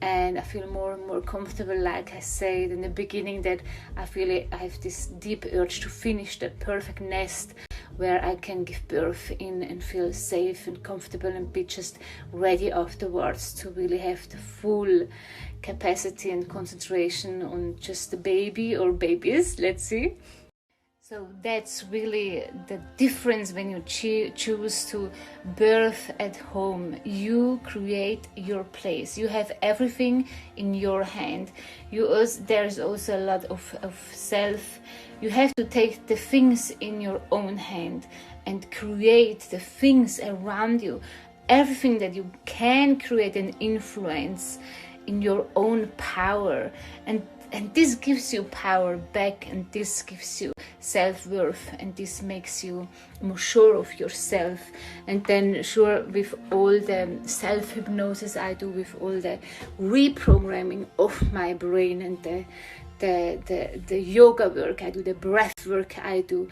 and I feel more and more comfortable. Like I said in the beginning, that I feel I have this deep urge to finish the perfect nest where I can give birth in and feel safe and comfortable and be just ready afterwards to really have the full capacity and concentration on just the baby or babies, let's see. So that's really the difference when you choose to birth at home. You create your place. You have everything in your hand. There's also a lot of self. You have to take the things in your own hand and create the things around you. Everything that you can create and influence in your own power. And this gives you power back, and this gives you self-worth, and this makes you more sure of yourself. And then sure, with all the self-hypnosis I do, with all the reprogramming of my brain, and the yoga work I do, the breath work I do,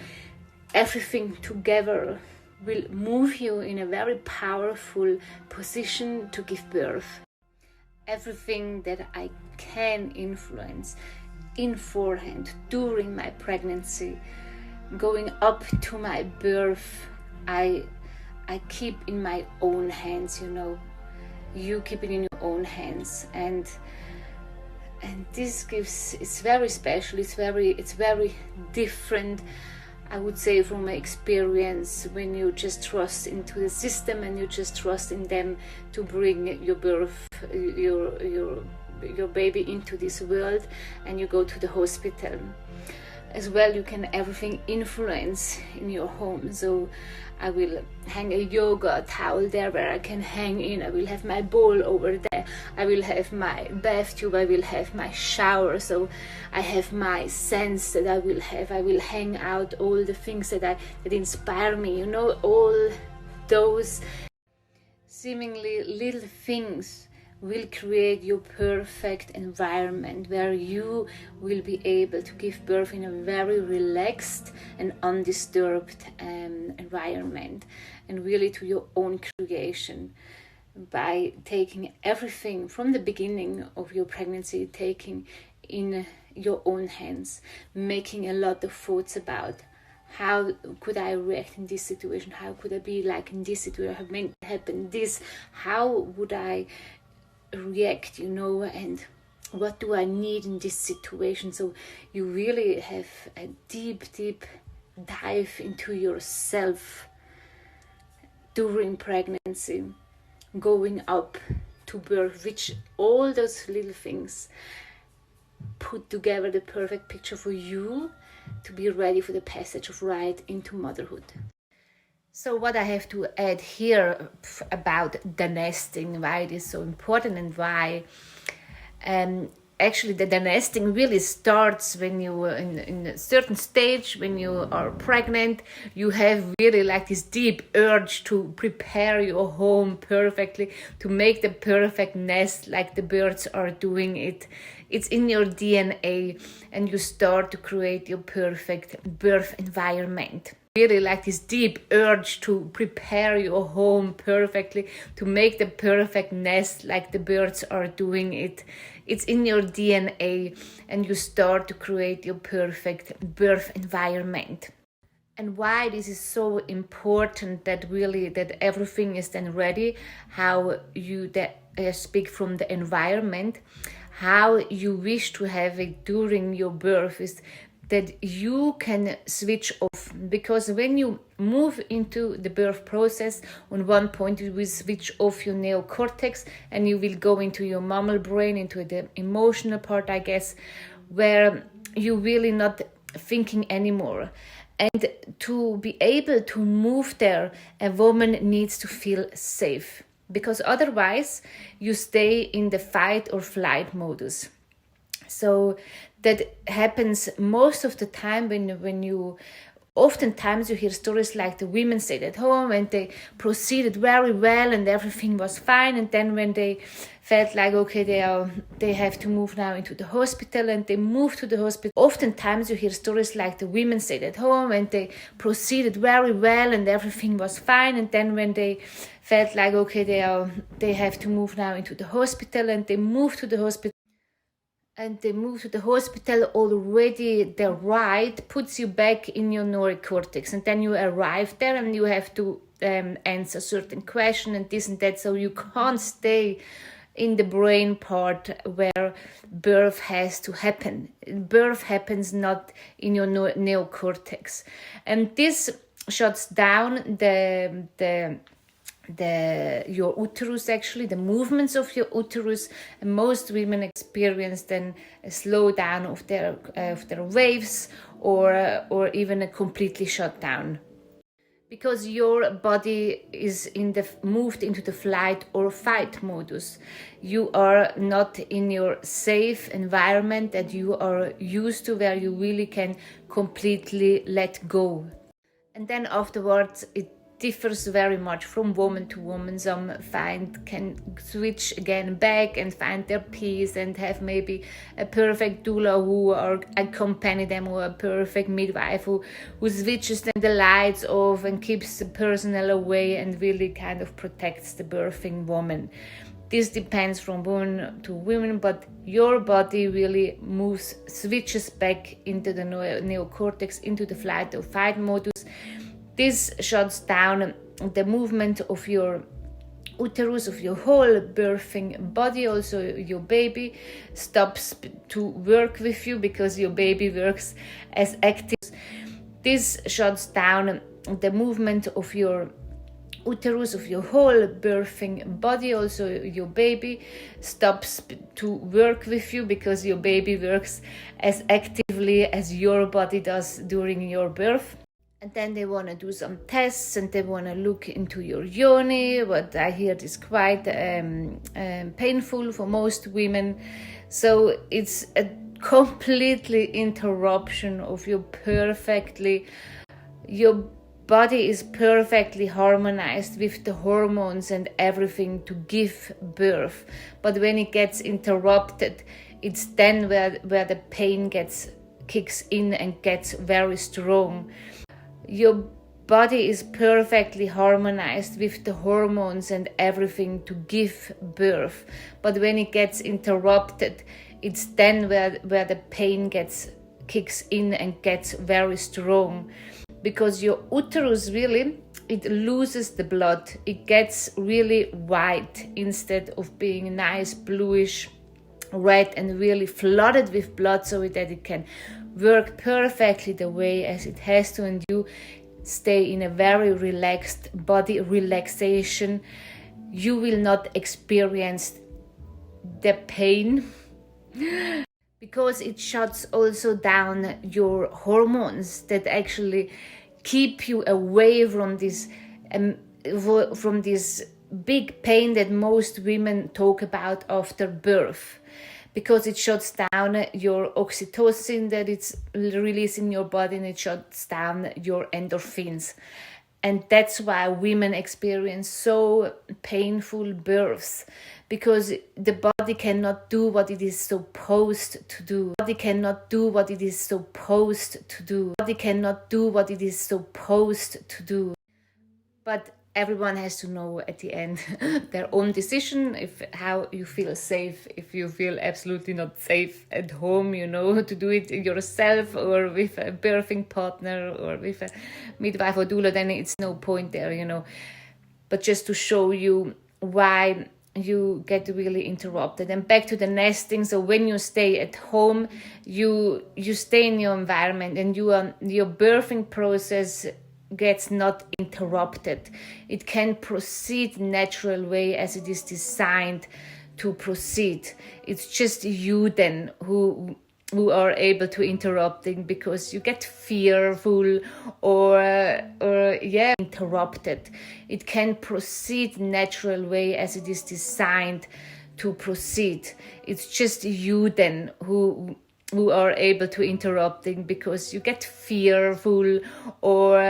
everything together will move you in a very powerful position to give birth. Everything that I can influence in forehand, during my pregnancy, going up to my birth, I keep in my own hands, you know. You keep it in your own hands, and this gives, it's very special, it's very different, I would say, from my experience, when you just trust into the system and you just trust in them to bring your birth, your baby into this world, and you go to the hospital. As well, you can everything influence in your home. So I will hang a yoga towel there where I can hang in. I will have my bowl over there. I will have my bath tube. I will have my shower. So I have my scents that I will have. I will hang out all the things that inspire me. You know, all those seemingly little things will create your perfect environment where you will be able to give birth in a very relaxed and undisturbed environment, and really to your own creation, by taking everything from the beginning of your pregnancy, taking in your own hands, making a lot of thoughts about how could I react in this situation, how could I be like in this situation, happen this, how would I react, you know, and what do I need in this situation. So you really have a deep dive into yourself during pregnancy, going up to birth, which all those little things put together the perfect picture for you to be ready for the passage of right into motherhood. So what I have to add here about the nesting, why it is so important, and why actually the nesting really starts when you in a certain stage, when you are pregnant. You have really like this deep urge to prepare your home perfectly, to make the perfect nest like the birds are doing it. It's in your DNA, and you start to create your perfect birth environment. Really like this deep urge to prepare your home perfectly, to make the perfect nest like the birds are doing it. It's in your DNA, and you start to create your perfect birth environment. And why this is so important, that everything is then ready, how you speak from the environment, how you wish to have it during your birth, is that you can switch off. Because when you move into the birth process, on one point you will switch off your neocortex, and you will go into your mammal brain, into the emotional part, I guess, where you really not thinking anymore. And to be able to move there, a woman needs to feel safe, because otherwise you stay in the fight or flight modus. So that happens most of the time when you, oftentimes you hear stories like the women stayed at home and they proceeded very well and everything was fine, and then when they felt like, okay, they have to move now into the hospital, and they move to the hospital. Oftentimes you hear stories like the women stayed at home and they proceeded very well and everything was fine, and then when they felt like, okay, they have to move now into the hospital, and they move to the hospital. Already. The ride puts you back in your neocortex, and then you arrive there and you have to answer certain question and this and that, so you can't stay in the brain part where birth has to happen. Birth happens not in your neocortex, and this shuts down your uterus, actually the movements of your uterus, and most women experience then a slowdown of their waves, or even a completely shutdown, because your body is moved into the flight or fight modus. You are not in your safe environment that you are used to, where you really can completely let go. And then afterwards it differs very much from woman to woman. Some can switch again back and find their peace and have maybe a perfect doula who accompany them, or a perfect midwife who switches then the lights off and keeps the personnel away and really kind of protects the birthing woman. This depends from woman to woman, but your body really switches back into the neocortex, into the flight or fight modus. This shuts down the movement of your uterus, of your whole birthing body. Also, your baby stops to work with you because your baby works as active. This shuts down the movement of your uterus, of your whole birthing body. Also, your baby stops to work with you because your baby works as actively as your body does during your birth. And then they want to do some tests, and they want to look into your yoni. What I hear is quite painful for most women. So it's a completely interruption of your body is perfectly harmonized with the hormones and everything to give birth. But when it gets interrupted, it's then where the pain kicks in and gets very strong. Your body is perfectly harmonized with the hormones and everything to give birth. But when it gets interrupted, it's then where the pain kicks in and gets very strong. Because your uterus really, it loses the blood. It gets really white instead of being nice bluish red and really flooded with blood, so that it can work perfectly the way as it has to, and you stay in a very relaxed body relaxation. You will not experience the pain because it shuts also down your hormones that actually keep you away from this big pain that most women talk about after birth, because it shuts down your oxytocin that it's released in your body, and it shuts down your endorphins. And that's why women experience so painful births, because the body cannot do what it is supposed to do. The body cannot do what it is supposed to do. The body cannot do what it is supposed to do. But everyone has to know at the end their own decision, how you feel safe. If you feel absolutely not safe at home, to do it yourself or with a birthing partner or with a midwife or doula, then it's no point there, But just to show you why you get really interrupted. And back to the nesting. So when you stay at home, you stay in your environment, and your birthing process gets not interrupted. It can proceed natural way as it is designed to proceed. It's just you then who are able to interrupting, because you get fearful or interrupted. It can proceed natural way as it is designed to proceed. It's just you then who are able to interrupting, because you get fearful or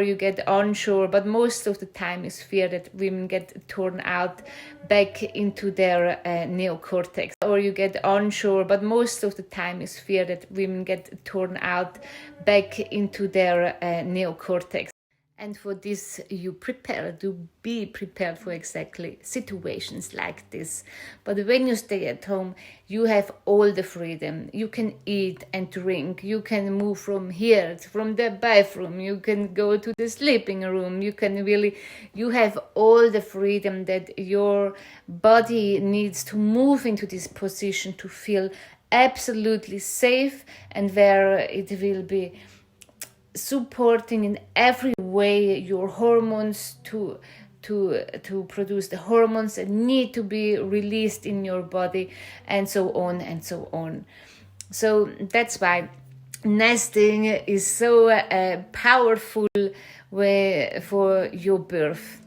you get unsure. But most of the time is fear that women get torn out back into their neocortex, or you get unsure. But most of the time is fear that women get torn out back into their neocortex. And for this, you prepare to be prepared for exactly situations like this. But when you stay at home, you have all the freedom. You can eat and drink. You can move from here, from the bathroom. You can go to the sleeping room. You have all the freedom that your body needs to move into this position to feel absolutely safe, and where it will be supporting in every way your hormones to produce the hormones that need to be released in your body, and so on and so on. So that's why nesting is so powerful way for your birth.